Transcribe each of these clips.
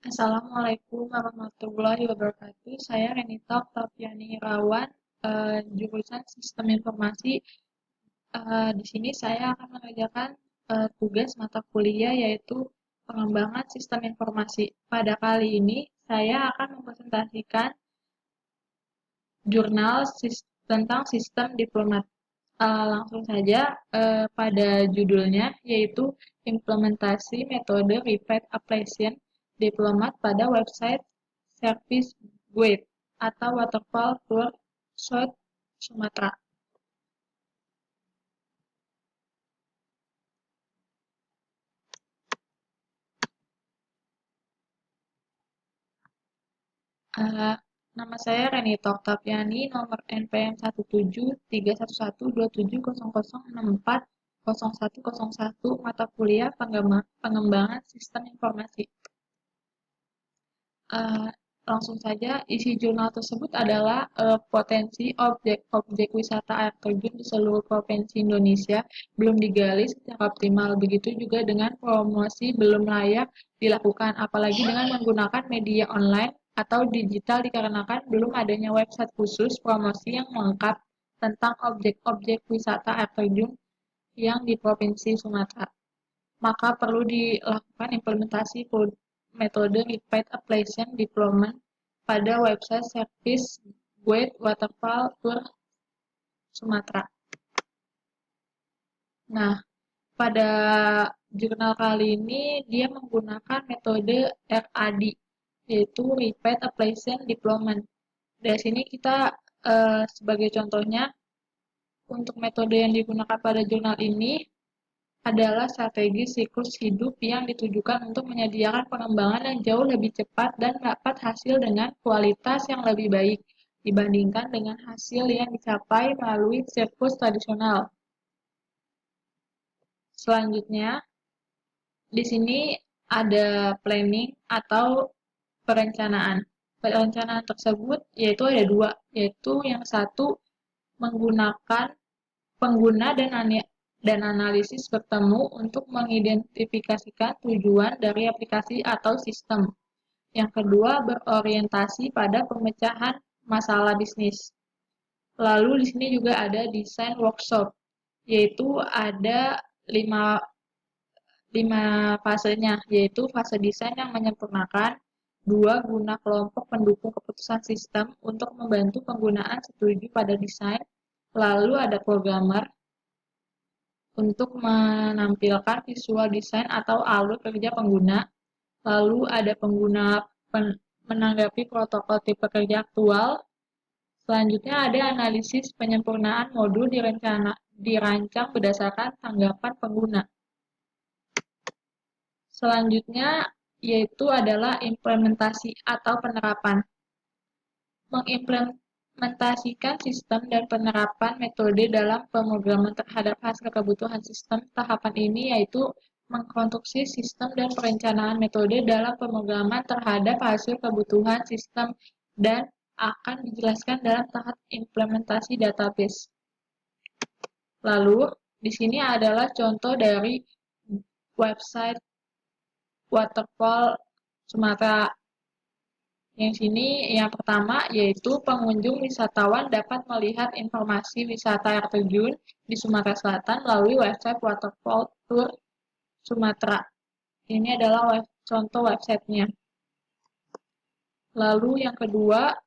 Assalamualaikum warahmatullahi wabarakatuh. Saya Renita Oktaviani Irawan, jurusan Sistem Informasi. Di sini saya akan mengerjakan tugas mata kuliah yaitu pengembangan sistem informasi. Pada kali ini saya akan mempresentasikan jurnal tentang sistem diplomat. Langsung saja pada judulnya yaitu implementasi metode repeat application diplomat pada website Service Guide atau Waterfall Tour South Sumatra. Uh, Nama saya Renita Oktaviani, nomor NPM 17302700640101, mata kuliah pengembangan sistem informasi. Uh, Langsung saja, isi jurnal tersebut adalah potensi objek-objek wisata air terjun di seluruh provinsi Indonesia belum digali secara optimal. Begitu juga dengan promosi belum layak dilakukan, apalagi dengan menggunakan media online atau digital dikarenakan belum adanya website khusus promosi yang lengkap tentang objek-objek wisata air terjun yang di Provinsi Sumatera. Maka perlu dilakukan implementasi metode repeat application deployment pada website Service Guide Waterfall Tour Sumatera. Nah, pada jurnal kali ini dia menggunakan metode RAD, yaitu Repeat Application Deployment. Dari sini kita sebagai contohnya, untuk metode yang digunakan pada jurnal ini adalah strategi siklus hidup yang ditujukan untuk menyediakan pengembangan yang jauh lebih cepat dan dapat hasil dengan kualitas yang lebih baik dibandingkan dengan hasil yang dicapai melalui siklus tradisional. Selanjutnya, di sini ada planning atau perencanaan. Perencanaan tersebut yaitu ada dua, yaitu yang satu menggunakan pengguna dan analisis bertemu untuk mengidentifikasikan tujuan dari aplikasi atau sistem. Yang kedua, berorientasi pada pemecahan masalah bisnis. Lalu di sini juga ada desain workshop, yaitu ada lima fasenya, yaitu fase desain yang menyempurnakan, dua guna kelompok pendukung keputusan sistem untuk membantu penggunaan setuju pada desain, lalu ada programmer untuk menampilkan visual desain atau alur kerja pengguna, lalu ada pengguna menanggapi protokol tipe kerja aktual, selanjutnya ada analisis penyempurnaan modul dirancang berdasarkan tanggapan pengguna. Selanjutnya yaitu adalah implementasi atau penerapan. Mengimplementasikan sistem dan penerapan metode dalam pemrograman terhadap hasil kebutuhan sistem. Tahapan ini yaitu mengkonstruksi sistem dan perencanaan metode dalam pemrograman terhadap hasil kebutuhan sistem dan akan dijelaskan dalam tahap implementasi database. Lalu, di sini adalah contoh dari website Waterfall Sumatera. Yang sini yang pertama yaitu pengunjung wisatawan dapat melihat informasi wisata air terjun di Sumatera Selatan melalui website Waterfall Tour Sumatera. Ini adalah contoh websitenya. Lalu yang kedua,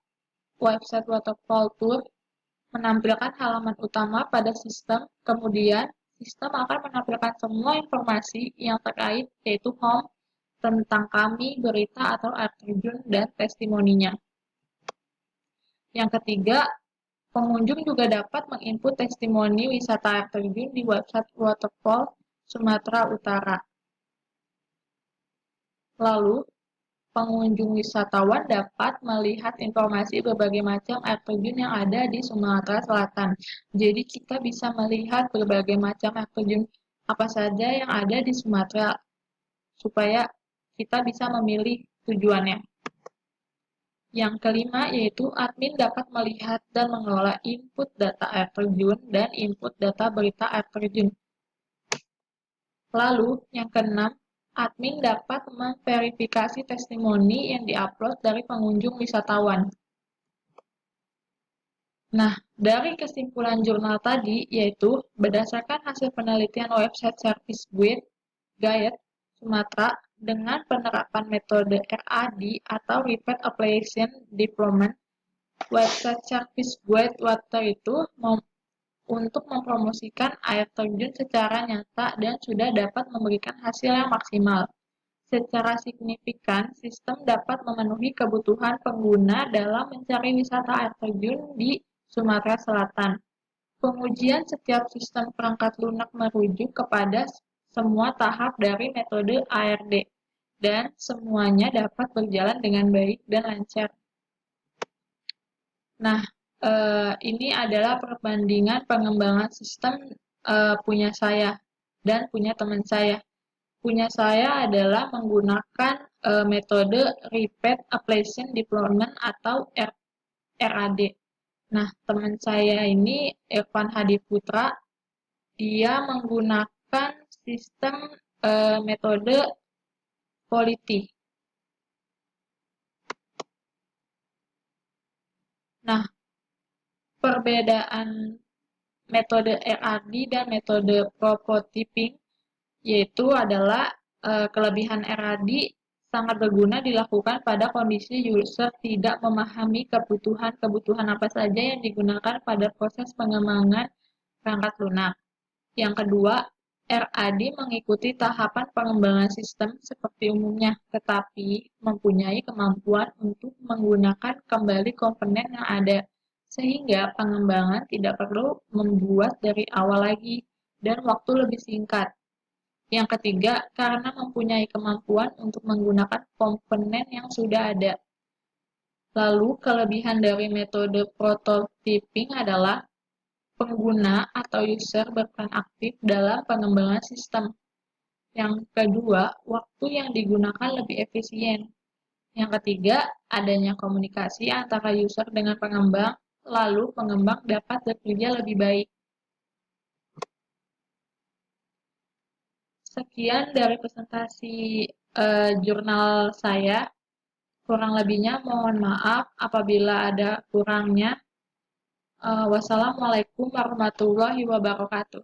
website Waterfall Tour menampilkan halaman utama pada sistem, kemudian sistem akan menampilkan semua informasi yang terkait yaitu home, tentang kami, berita atau air terjun, dan testimoninya. Yang ketiga, pengunjung juga dapat menginput testimoni wisata air terjun di website Waterfall Sumatera Utara. Lalu, pengunjung wisatawan dapat melihat informasi berbagai macam air terjun yang ada di Sumatera Selatan. Jadi kita bisa melihat berbagai macam air terjun apa saja yang ada di Sumatera supaya kita bisa memilih tujuannya. Yang kelima yaitu admin dapat melihat dan mengelola input data air terjun dan input data berita air terjun. Lalu yang keenam, admin dapat memverifikasi testimoni yang diupload dari pengunjung wisatawan. Nah, dari kesimpulan jurnal tadi, yaitu berdasarkan hasil penelitian website Service Guide Sumatera dengan penerapan metode RAD atau Repeat Application Deployment, website Service Guide Water itu untuk mempromosikan air terjun secara nyata dan sudah dapat memberikan hasil yang maksimal. Secara signifikan, sistem dapat memenuhi kebutuhan pengguna dalam mencari wisata air terjun di Sumatera Selatan. Pengujian setiap sistem perangkat lunak merujuk kepada semua tahap dari metode ARD, dan semuanya dapat berjalan dengan baik dan lancar. Nah, ini adalah perbandingan pengembangan sistem punya saya dan punya teman saya. Punya saya adalah menggunakan metode Repeat Application Deployment atau RAD. Nah, teman saya ini Evan Hadi Putra, dia menggunakan sistem metode Polity. Nah, perbedaan metode RAD dan metode prototyping yaitu adalah kelebihan RAD sangat berguna dilakukan pada kondisi user tidak memahami kebutuhan apa saja yang digunakan pada proses pengembangan perangkat lunak. Yang kedua, RAD mengikuti tahapan pengembangan sistem seperti umumnya, tetapi mempunyai kemampuan untuk menggunakan kembali komponen yang ada, sehingga pengembangan tidak perlu membuat dari awal lagi dan waktu lebih singkat. Yang ketiga, karena mempunyai kemampuan untuk menggunakan komponen yang sudah ada. Lalu, kelebihan dari metode prototyping adalah pengguna atau user berperan aktif dalam pengembangan sistem. Yang kedua, waktu yang digunakan lebih efisien. Yang ketiga, adanya komunikasi antara user dengan pengembang, lalu pengembang dapat bekerja lebih baik. Sekian dari presentasi jurnal saya. Kurang lebihnya mohon maaf apabila ada kurangnya. Wassalamualaikum warahmatullahi wabarakatuh.